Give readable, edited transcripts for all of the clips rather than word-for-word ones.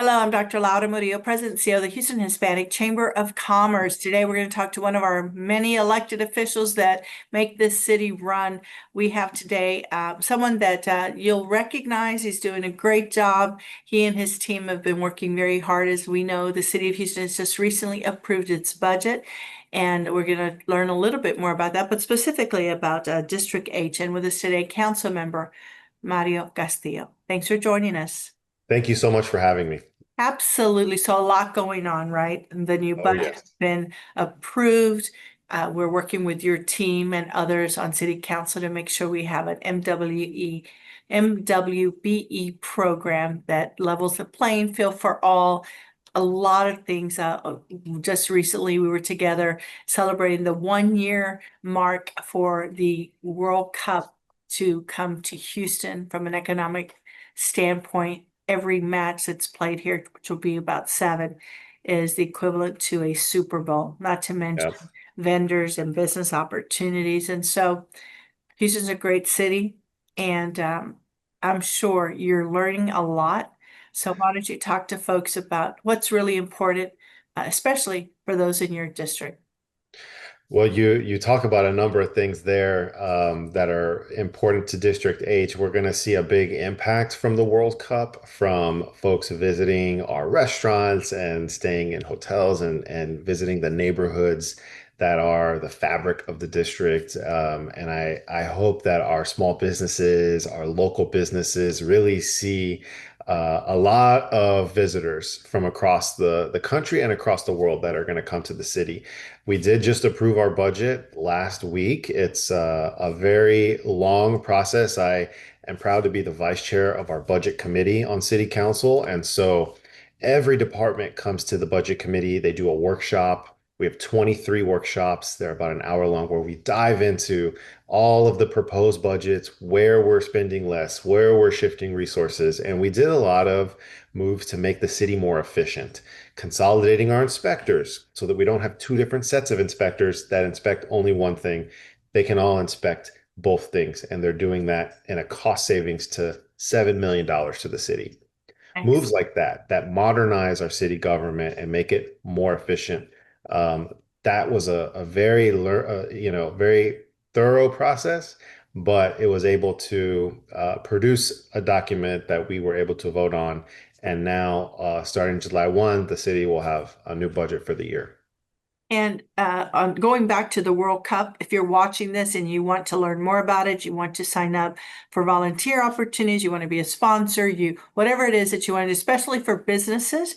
Hello, I'm Dr. Laura Murillo, President and CEO of the Houston Hispanic Chamber of Commerce. Today, we're going to talk to one of our many elected officials that make this city run. We have today someone that you'll recognize. He's doing a great job. He and his team have been working very hard. As we know, the city of Houston has just recently approved its budget, and we're going to learn a little bit more about that, but specifically about District H. And with us today, Council Member Mario Castillo. Thanks for joining us. Thank you so much for having me. Absolutely. So a lot going on, right? And the new Oh, budget has yes. been approved. We're working with your team and others on city council to make sure we have an MWBE program that levels the playing field for all. A lot of things. Just recently, we were together celebrating the 1 year mark for the World Cup to come to Houston from an economic standpoint. Every match that's played here, which will be about seven, is the equivalent to a Super Bowl, not to mention Yes. vendors and business opportunities. And so Houston's a great city, and I'm sure you're learning a lot. So why don't you talk to folks about what's really important, especially for those in your district? Well, you talk about a number of things there that are important to District H. We're going to see a big impact from the World Cup, from folks visiting our restaurants and staying in hotels and visiting the neighborhoods that are the fabric of the district. And I hope that our small businesses, our local businesses really see a lot of visitors from across the country and across the world that are going to come to the city. We did just approve our budget last week. It's a very long process. I am proud to be the vice chair of our budget committee on city council. And so every department comes to the budget committee. They do a workshop. We have 23 workshops. They're about an hour long where we dive into all of the proposed budgets, where we're spending less, where we're shifting resources. And we did a lot of moves to make the city more efficient, consolidating our inspectors so that we don't have two different sets of inspectors that inspect only one thing. They can all inspect both things, and they're doing that in a cost savings to $7 million to the city. Thanks. Moves like that modernize our city government and make it more efficient. Um, that was a very, very thorough process, but it was able to produce a document that we were able to vote on. And now, starting July 1, the city will have a new budget for the year. And on going back to the World Cup, if you're watching this and you want to learn more about it, you want to sign up for volunteer opportunities, you want to be a sponsor, you whatever it is that you want to do, especially for businesses,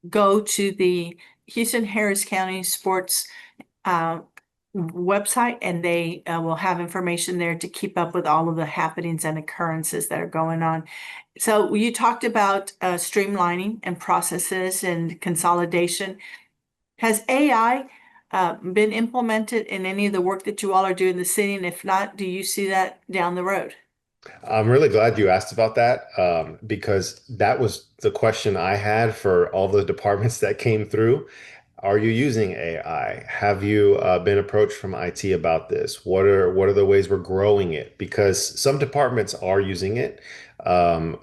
go to the Houston Harris County Sports uh, website, and they will have information there to keep up with all of the happenings and occurrences that are going on. So you talked about streamlining and processes and consolidation. Has AI been implemented in any of the work that you all are doing in the city? And if not, do you see that down the road? I'm really glad you asked about that because that was the question I had for all the departments that came through. Are you using AI? Have you been approached from IT about this? What are the ways we're growing it? Because some departments are using it.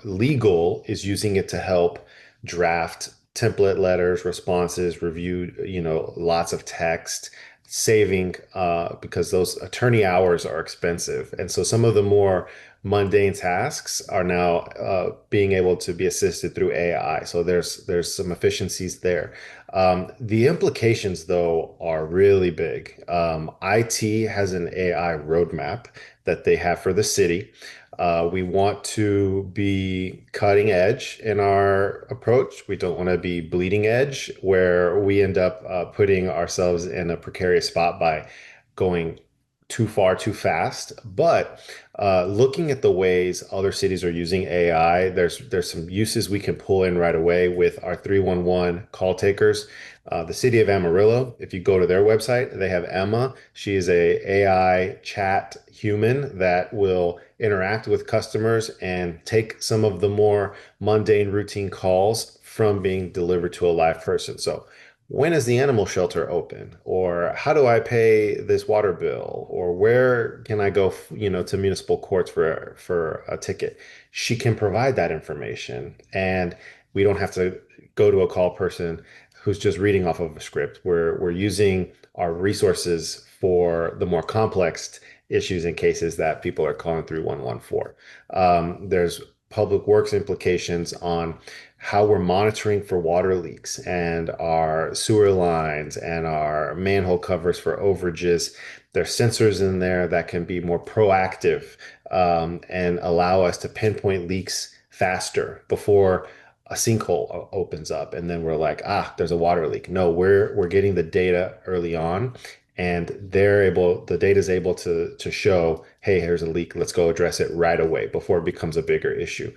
Legal is using it to help draft template letters, responses, review, lots of text, saving because those attorney hours are expensive. And so some of the more mundane tasks are now being able to be assisted through AI. So there's some efficiencies there. The implications, though, are really big. IT has an AI roadmap that they have for the city. We want to be cutting edge in our approach. We don't want to be bleeding edge, where we end up putting ourselves in a precarious spot by going too far too fast. But looking at the ways other cities are using AI, there's some uses we can pull in right away with our 311 call takers. The city of Amarillo, if you go to their website, they have Emma. She is a AI chat human that will interact with customers and take some of the more mundane routine calls from being delivered to a live person. So when is the animal shelter open? Or how do I pay this water bill? Or where can I go, to municipal courts for a ticket? She can provide that information. And we don't have to go to a call person who's just reading off of a script. We're using our resources for the more complex issues and cases that people are calling through 114. There's public works implications on how we're monitoring for water leaks and our sewer lines and our manhole covers for overages. There's sensors in there that can be more proactive, and allow us to pinpoint leaks faster before a sinkhole opens up, and then we're like, ah, there's a water leak. No, we're getting the data early on, and the data is able to show, hey, here's a leak. Let's go address it right away before it becomes a bigger issue.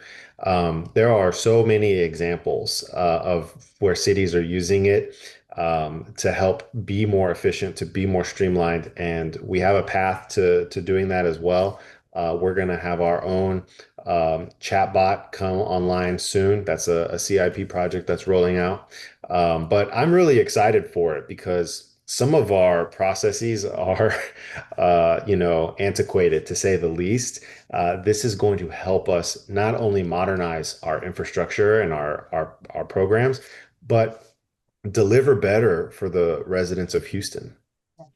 There are so many examples of where cities are using it to help be more efficient, to be more streamlined, and we have a path to doing that as well. We're going to have our own chatbot come online soon. That's a CIP project that's rolling out. But I'm really excited for it because some of our processes are, antiquated to say the least. This is going to help us not only modernize our infrastructure and our programs, but deliver better for the residents of Houston.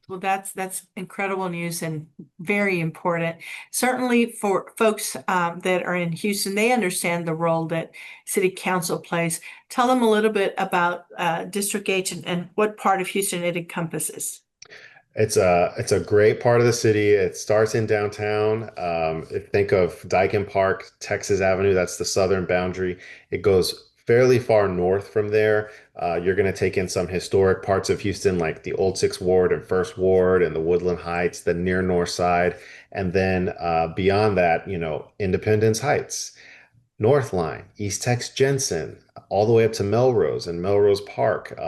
Well, that's incredible news and very important. Certainly for folks that are in Houston, they understand the role that City Council plays. Tell them a little bit about District H and what part of Houston it encompasses. It's a great part of the city. It starts in downtown. Think of Dyken Park, Texas Avenue. That's the southern boundary. It goes fairly far north from there. You're going to take in some historic parts of Houston, like the Old Sixth Ward and First Ward and the Woodland Heights, the near north side, and then beyond that, Independence Heights. North Line, East Tex Jensen, all the way up to Melrose and Melrose Park,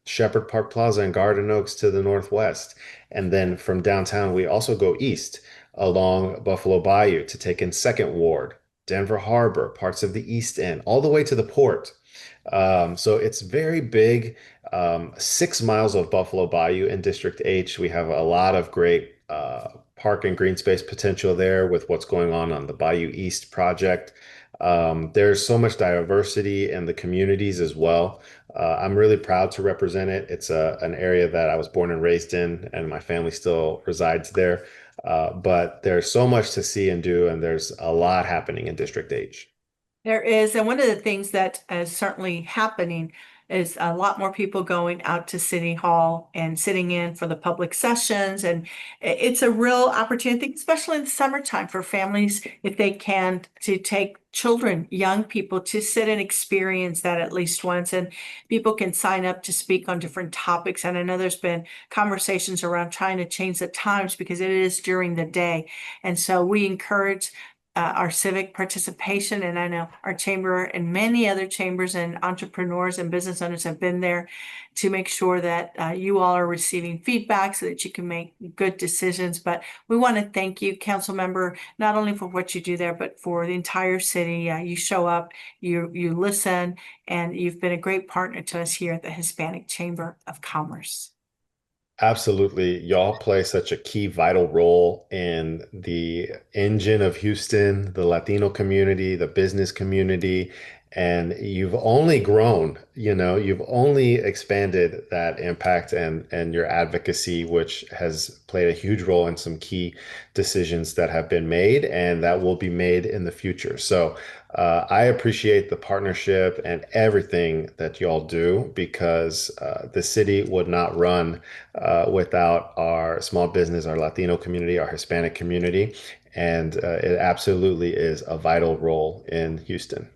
Shepherd Park Plaza and Garden Oaks to the northwest. And then from downtown, we also go east along Buffalo Bayou to take in Second Ward, Denver Harbor, parts of the East End, all the way to the port. So it's very big. 6 miles of Buffalo Bayou in District H. We have a lot of great park and green space potential there with what's going on the Bayou East project. There's so much diversity in the communities as well. I'm really proud to represent it. It's an area that I was born and raised in, and my family still resides there. But there's so much to see and do, and there's a lot happening in District H. There is, and one of the things that is certainly happening is a lot more people going out to City Hall and sitting in for the public sessions. And it's a real opportunity, especially in the summertime, for families, if they can, to take children, young people to sit and experience that at least once. And people can sign up to speak on different topics. And I know there's been conversations around trying to change the times because it is during the day. And so we encourage our civic participation. And I know our chamber and many other chambers and entrepreneurs and business owners have been there to make sure that you all are receiving feedback so that you can make good decisions. But we want to thank you, council member, not only for what you do there, but for the entire city. You show up, you listen, and you've been a great partner to us here at the Hispanic Chamber of Commerce. Absolutely. Y'all play such a key, vital role in the engine of Houston, the Latino community, the business community, and you've only grown, you've only expanded that impact and your advocacy, which has played a huge role in some key decisions that have been made and that will be made in the future. So I appreciate the partnership and everything that y'all do because the city would not run without our small business, our Latino community, our Hispanic community. And it absolutely is a vital role in Houston.